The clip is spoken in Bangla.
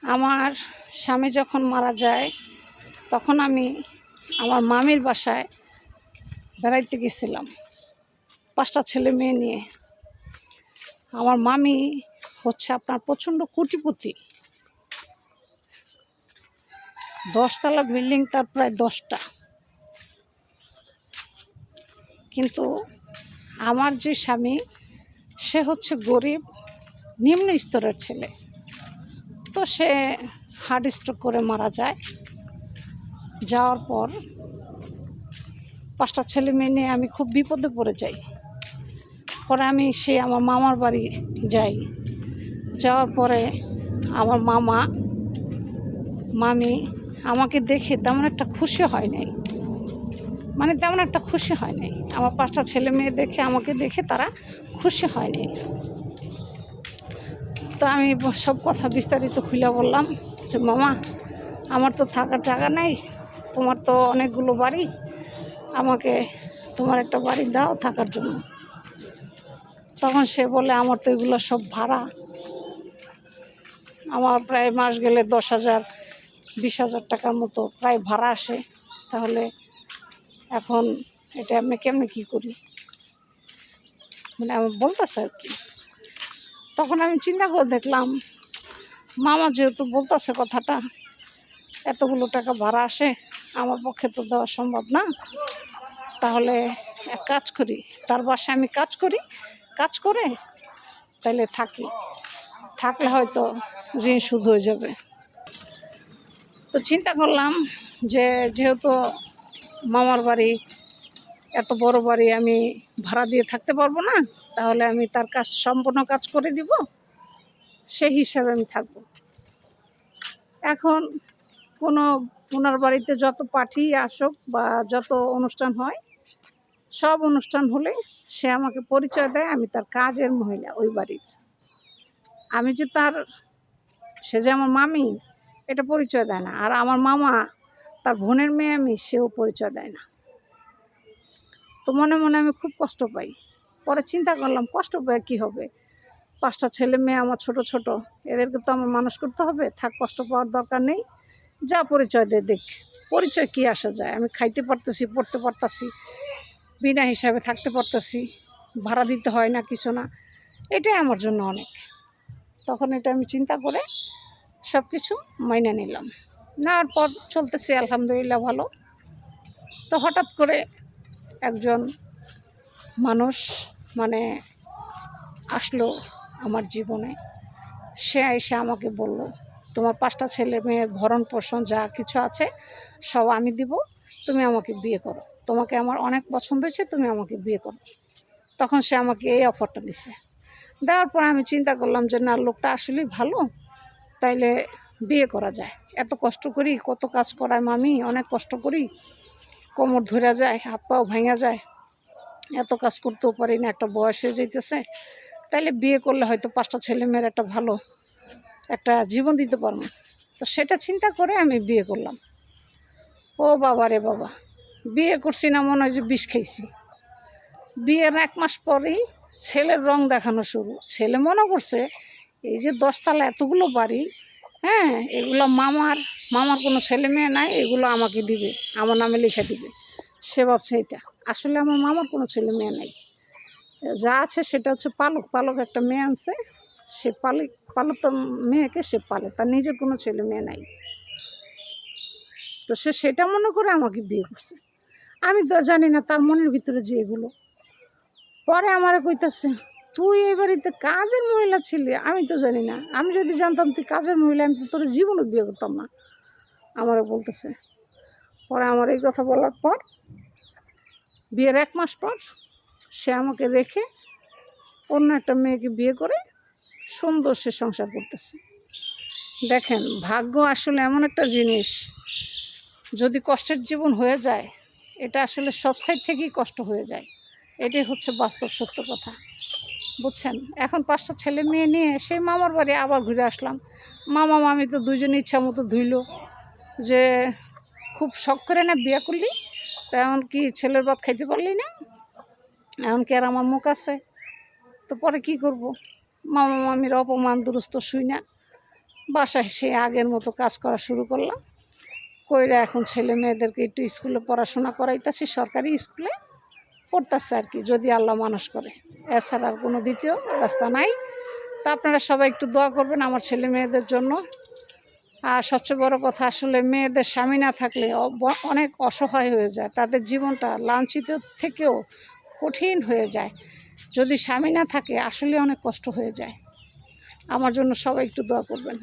আমার স্বামী যখন মারা যায় তখন আমি আমার মামির বাসায় বেড়াইতে গেছিলাম 5টা ছেলে মেয়ে নিয়ে। আমার মামি হচ্ছে আপনার প্রচণ্ড কোটিপতি, 10তলা বিল্ডিং, তার প্রায় 10টা। কিন্তু আমার যে স্বামী সে হচ্ছে গরিব নিম্ন স্তরের ছেলে। তো সে হার্ট স্ট্রোক করে মারা যায়। যাওয়ার পর 5টা ছেলে মেয়ে নিয়ে আমি খুব বিপদে পড়ে যাই। পরে আমি আমার মামার বাড়ি যাই। যাওয়ার পরে আমার মামি আমাকে দেখে তেমন একটা খুশি হয় নাই, আমার 5টা ছেলে মেয়ে দেখে, আমাকে দেখে তারা খুশি হয় নাই। তো আমি সব কথা বিস্তারিত খুলে বললাম যে মামা, আমার তো থাকার জায়গা নাই, তোমার তো অনেকগুলো বাড়ি, আমাকে তোমার একটা বাড়ি দাও থাকার জন্য। তখন সে বলে আমার তো এগুলো সব ভাড়া, আমার প্রায় মাস গেলে 10,000 20,000 টাকার মতো প্রায় ভাড়া আসে। তাহলে এখন এটা আমি কেমনে কী করি, আমার বলতেছে আর কি। তখন আমি চিন্তা করে দেখলাম মামা যেহেতু বলতেছে কথাটা, এতগুলো টাকা ভাড়া আসে, আমার পক্ষে তো দেওয়া সম্ভব না। তাহলে এক কাজ করি, তার বাসায় আমি কাজ করে তাহলে থাকলে হয়তো ঋণ শোধ হয়ে যাবে। তো চিন্তা করলাম যে যেহেতু মামার বাড়ি, এত বড় বাড়ি আমি ভাড়া দিয়ে থাকতে পারবো না, তাহলে আমি তার সম্পূর্ণ কাজ করে দিব, সেই হিসাবে আমি থাকব। এখন ওনার বাড়িতে যত পার্টি আসুক বা যত অনুষ্ঠান হয়, সব অনুষ্ঠান হলে সে আমাকে পরিচয় দেয় আমি তার কাজের মহিলা ওই বাড়ির। আমি যে সে যে আমার মামি এটা পরিচয় দেয় না। আর আমার মামা তার বোনের মেয়ে সেও পরিচয় দেয় না। তো মনে মনে আমি খুব কষ্ট পাই। পরে চিন্তা করলাম কষ্ট পাই কী হবে, 5টা ছেলে মেয়ে আমার ছোট, এদেরকে তো আমার মানুষ করতে হবে, কষ্ট পাওয়ার দরকার নেই। যা পরিচয় দেখ, পরিচয় কী আসা যায়, আমি খাইতে পারতেছি, পড়তে পারতেছি, বিনা হিসাবে থাকতে পারতেছি, ভাড়া দিতে হয় না, কিছু না, এটাই আমার জন্য অনেক। তখন এটা আমি চিন্তা করে সব কিছু মাইনে নিলাম। নেওয়ার পর চলতেছি আলহামদুলিল্লাহ ভালো। তো হঠাৎ করে একজন মানুষ আসলো আমার জীবনে। সে এসে আমাকে বলল, তোমার 5টা ছেলে মেয়ের ভরণ পোষণ যা কিছু আছে সব আমি দিব, তুমি আমাকে বিয়ে করো, তোমাকে আমার অনেক পছন্দ হয়েছে, তুমি আমাকে বিয়ে করো। তখন সে আমাকে এই অফারটা দিছে। দেওয়ার পর আমি চিন্তা করলাম যে না, লোকটা আসলেই ভালো, তাইলে বিয়ে করা যায়। এত কষ্ট করি, কত কাজ করায় মামি, অনেক কষ্ট করি, কোমর ধরে যায়, হাত পাও ভাঙা যায়, এত কাজ করতেও পারি না, একটা বয়স হয়ে যাইতেছে, তাইলে বিয়ে করলে হয়তো 5টা ছেলে মেয়ের একটা জীবন দিতে পারবো। তো সেটা চিন্তা করে আমি বিয়ে করলাম। ও বাবা রে বাবা, বিয়ে করছি না মনে হয় যে বিষ খাইছি। বিয়ের 1 মাস পরেই ছেলের রং দেখানো শুরু। ছেলে মনে করছে এই যে 10তলা এতগুলো বাড়ি, এগুলো মামার কোনো ছেলে মেয়ে নাই, এগুলো আমাকে দিবে, আমার নামে লিখে দিবে। সে ভাবছে এটা আসলে আমার মামার কোনো ছেলে মেয়ে নাই, যা আছে সেটা হচ্ছে পালক একটা মেয়ে আনছে, সে পালক মেয়েকে সে পালে, তার নিজের কোনো ছেলে মেয়ে নাই। তো সে সেটা মনে করে আমাকে বিয়ে করছে। আমি তো জানি না তার মনের ভিতরে যে এগুলো। পরে আমারে কইতাছে, তুই এই বাড়িতে কাজের মহিলা ছিলি, আমি তো জানি না, আমি যদি জানতাম তুই কাজের মহিলা, আমি তো তোর জীবনে বিয়ে করতাম না, আমারে বলতেছে। পরে আমার এই কথা বলার পর বিয়ের 1 মাস পর সে আমাকে রেখে অন্য একটা মেয়েকে বিয়ে করে সুন্দর সে সংসার করতেছে। দেখেন, ভাগ্য আসলে এমন একটা জিনিস, যদি কষ্টের জীবন হয়ে যায়, এটা আসলে সব সাইড থেকেই কষ্ট হয়ে যায়। এটাই হচ্ছে বাস্তব সত্য কথা, বুঝছেন। এখন 5টা ছেলে মেয়ে নিয়ে সেই মামার বাড়ি আবার ঘুরে আসলাম। মামা মামি তো দুজনে ইচ্ছা মতো ধুইল যে খুব শখ করে না বিয়ে করলি, তো এমন কি ছেলের ভাত খাইতে পারলি না, এমন কি আর আমার মুখ আছে। তো পরে কি করব, মামা মামির অপমান দুরস্ত শুই না, বাসায় সেই আগের মতো কাজ করা শুরু করলাম। কইরা এখন ছেলে মেয়েদেরকে একটু স্কুলে পড়াশোনা করাইতেছি, সরকারি স্কুলে পড়তেছে আর কি, যদি আল্লাহ মানুষ করে। এছাড়া আর কোনো দ্বিতীয় রাস্তা নাই। তা আপনারা সবাই একটু দোয়া করবেন আমার ছেলে মেয়েদের জন্য। আর সবচেয়ে বড় কথা, আসলে মেয়েদের স্বামী না থাকলে অনেক অসহায় হয়ে যায়, তাদের জীবনটা লাঞ্ছিত থেকেও কঠিন হয়ে যায়। যদি স্বামী না থাকে আসলে অনেক কষ্ট হয়ে যায়। আমার জন্য সবাই একটু দোয়া করবেন।